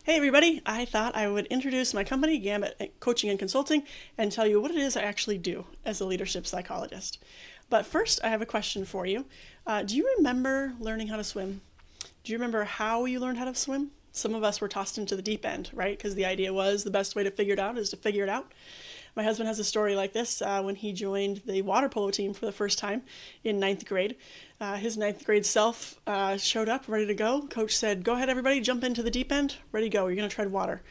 Hey everybody, I thought I would introduce my company, Gambit Coaching and Consulting, and tell you what it is I actually do as a leadership psychologist. But first, I have a question for you. Do you remember learning how to swim? Do you remember how you learned how to swim? Some of us were tossed into the deep end, right? Because the idea was the best way to figure it out is to figure it out. My husband has a story like this when he joined the water polo team for the first time in ninth grade. His ninth grade self showed up ready to go. Coach said, "Go ahead, everybody, jump into the deep end. Ready to go. You're going to tread water."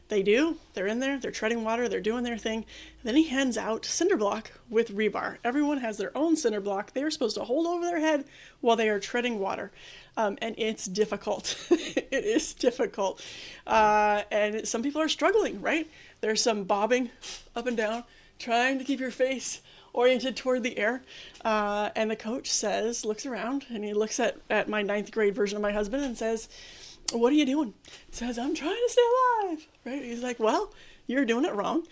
They do. They're in there. They're treading water. They're doing their thing. And then he hands out cinder block with rebar. Everyone has their own cinder block they are supposed to hold over their head while they are treading water. And it's difficult. It is difficult. And some people are struggling, right? There's some bobbing up and down, trying to keep your face oriented toward the air. And the coach looks around, and he looks at my ninth grade version of my husband and says, "What are you doing?" He says, "I'm trying to stay alive." Right? He's like, "Well, you're doing it wrong.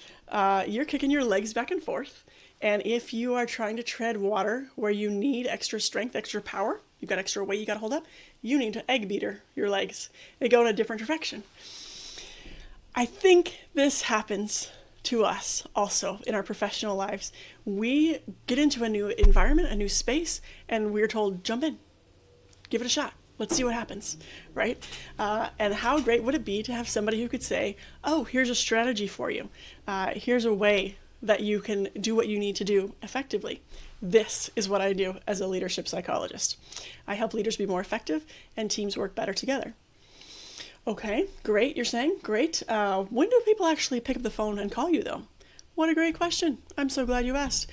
You're kicking your legs back and forth. And if you are trying to tread water where you need extra strength, extra power, you've got extra weight you got to hold up, you need to egg beater your legs. They go in a different direction." I think this happens to us also in our professional lives. We get into a new environment, a new space, and we're told, jump in, give it a shot. Let's see what happens, right? And how great would it be to have somebody who could say, "Oh, here's a strategy for you. Here's a way that you can do what you need to do effectively." This is what I do as a leadership psychologist. I help leaders be more effective and teams work better together. Okay, great, you're saying? Great. When do people actually pick up the phone and call you, though? What a great question. I'm so glad you asked.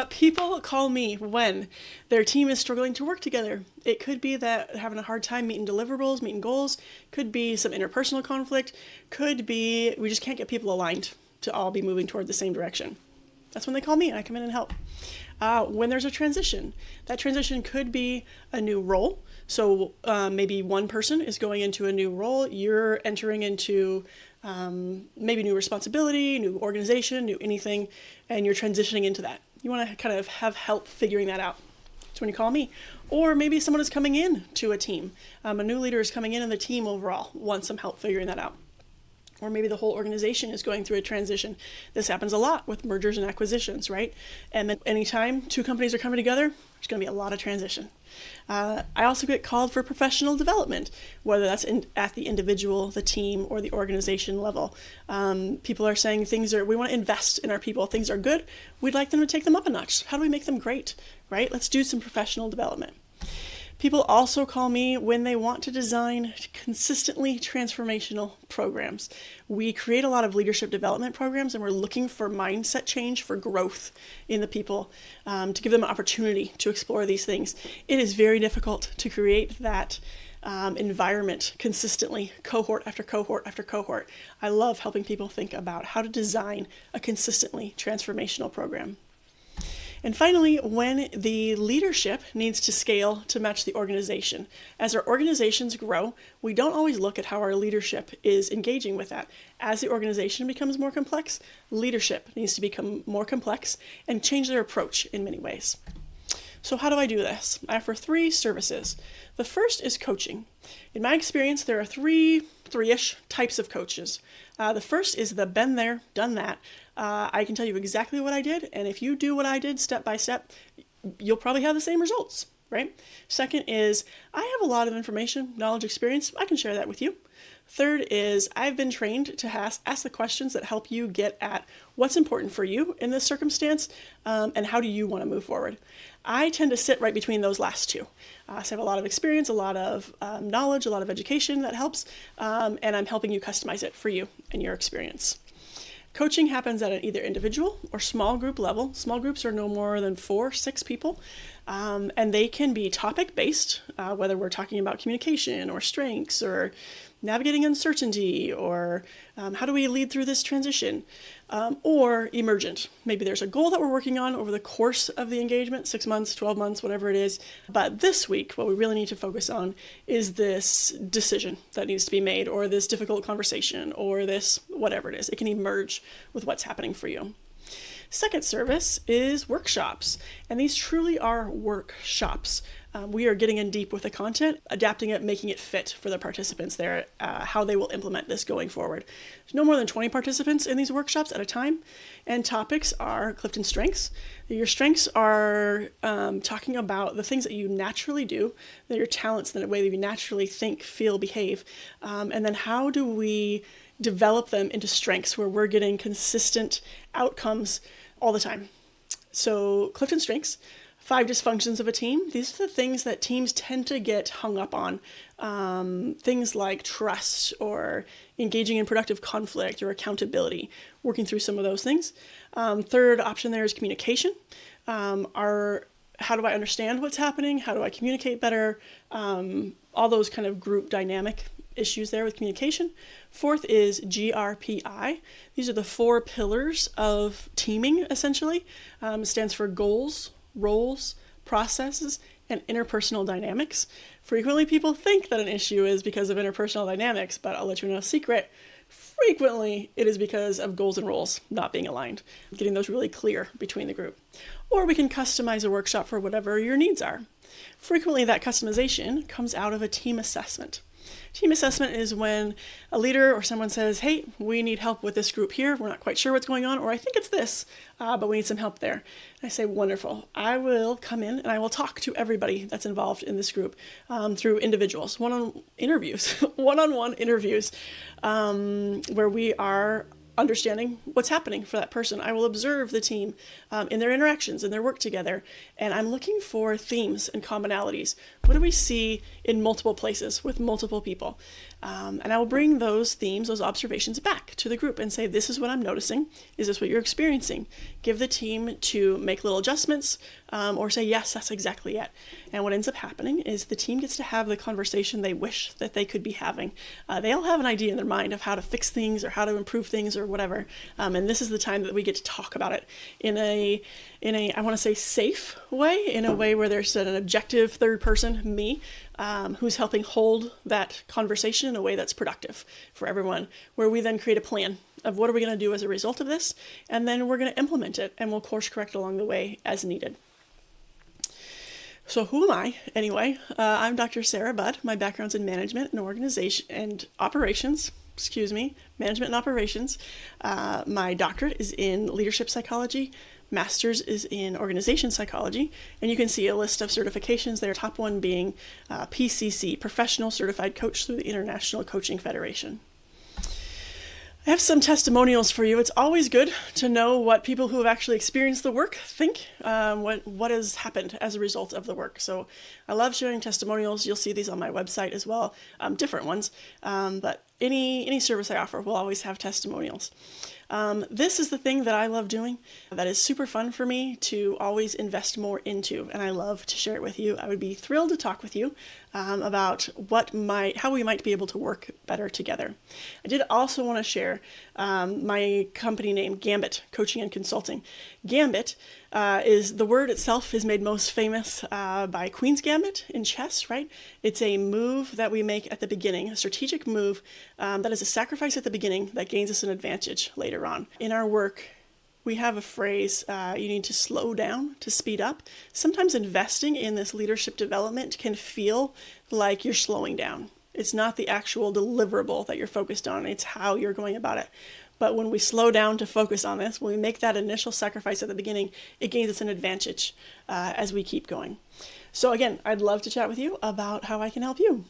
People call me when their team is struggling to work together. It could be that having a hard time meeting deliverables, meeting goals, could be some interpersonal conflict, could be we just can't get people aligned to all be moving toward the same direction. That's when they call me and I come in and help. When there's a transition, that transition could be a new role. So maybe one person is going into a new role, you're entering into maybe new responsibility, new organization, new anything, and you're transitioning into that. You want to kind of have help figuring that out. That's when you call me. Or maybe someone is coming in to a team. A new leader is coming in and the team overall wants some help figuring that out. Or maybe the whole organization is going through a transition. This happens a lot with mergers and acquisitions, right? And then anytime two companies are coming together, there's going to be a lot of transition. I also get called for professional development, whether that's at the individual, the team, or the organization level. People are saying we want to invest in our people. Things are good. We'd like them to take them up a notch. How do we make them great, right? Let's do some professional development. People also call me when they want to design consistently transformational programs. We create a lot of leadership development programs, and we're looking for mindset change, for growth in the people, to give them an opportunity to explore these things. It is very difficult to create that environment consistently, cohort after cohort after cohort. I love helping people think about how to design a consistently transformational program. And finally, when the leadership needs to scale to match the organization. As our organizations grow, we don't always look at how our leadership is engaging with that. As the organization becomes more complex, leadership needs to become more complex and change their approach in many ways. So how do I do this? I offer 3 services. The first is coaching. In my experience, there are three-ish types of coaches. The first is the been there, done that. I can tell you exactly what I did, and if you do what I did step by step, you'll probably have the same results, right? Second is I have a lot of information, knowledge, experience. I can share that with you. Third is I've been trained to ask the questions that help you get at what's important for you in this circumstance, and how do you want to move forward. I tend to sit right between those last two. So I have a lot of experience, a lot of knowledge, a lot of education that helps, and I'm helping you customize it for you and your experience. Coaching happens at an either individual or small group level. Small groups are no more than 4-6 people, and they can be topic-based, whether we're talking about communication or strengths or navigating uncertainty or how do we lead through this transition, or emergent. Maybe there's a goal that we're working on over the course of the engagement, 6 months, 12 months, whatever it is. But this week, what we really need to focus on is this decision that needs to be made, or this difficult conversation, or this whatever it is. It can emerge with what's happening for you. Second service is workshops, and these truly are workshops. We are getting in deep with the content, adapting it, making it fit for the participants there, how they will implement this going forward. There's no more than 20 participants in these workshops at a time, and topics are Clifton strengths. Your strengths are talking about the things that you naturally do, that your talents, the way that you naturally think, feel, behave, and then how do we develop them into strengths where we're getting consistent outcomes all the time. So Clifton strengths, 5 dysfunctions of a team. These are the things that teams tend to get hung up on. Things like trust or engaging in productive conflict or accountability, working through some of those things. Third option there is communication. How do I understand what's happening? How do I communicate better? All those kind of group dynamic issues there with communication. Fourth is GRPI. These are the 4 pillars of teaming, essentially. It stands for goals, roles, processes, and interpersonal dynamics. Frequently, people think that an issue is because of interpersonal dynamics, but I'll let you know a secret. Frequently, it is because of goals and roles not being aligned, getting those really clear between the group. Or we can customize a workshop for whatever your needs are. Frequently, that customization comes out of a team assessment. Team assessment is when a leader or someone says, hey, we need help with this group here. We're not quite sure what's going on, or I think it's this, but we need some help there. And I say, wonderful. I will come in and I will talk to everybody that's involved in this group through individuals, one-on-one interviews, where we are understanding what's happening for that person. I will observe the team in their interactions and their work together, and I'm looking for themes and commonalities. What do we see in multiple places with multiple people? And I will bring those themes, those observations back to the group and say, this is what I'm noticing. Is this what you're experiencing? Give the team to make little adjustments or say, yes, that's exactly it. And what ends up happening is the team gets to have the conversation they wish that they could be having. They all have an idea in their mind of how to fix things or how to improve things or whatever. And this is the time that we get to talk about it in a I want to say safe way, in a way where there's an objective third person, me, who's helping hold that conversation in a way that's productive for everyone, where we then create a plan of what are we going to do as a result of this, and then we're going to implement it, and we'll course correct along the way as needed. So who am I, anyway? I'm Dr. Sarah Budd. My background's in management and organization and operations. Management and operations. My doctorate is in leadership psychology. Master's is in organization psychology, and you can see a list of certifications there, top one being PCC, Professional Certified Coach through the International Coaching Federation. I have some testimonials for you. It's always good to know what people who have actually experienced the work think, what has happened as a result of the work. So I love sharing testimonials. You'll see these on my website as well, different ones, but any service I offer will always have testimonials. This is the thing that I love doing that is super fun for me to always invest more into, and I love to share it with you. I would be thrilled to talk with you about how we might be able to work better together. I did also want to share my company name, Gambit, Coaching and Consulting. Gambit is the word itself is made most famous by Queen's Gambit in chess, right? It's a move that we make at the beginning, a strategic move that is a sacrifice at the beginning that gains us an advantage later on. In our work, we have a phrase, you need to slow down to speed up. Sometimes investing in this leadership development can feel like you're slowing down. It's not the actual deliverable that you're focused on, it's how you're going about it. But when we slow down to focus on this, when we make that initial sacrifice at the beginning, it gains us an advantage as we keep going. So again, I'd love to chat with you about how I can help you.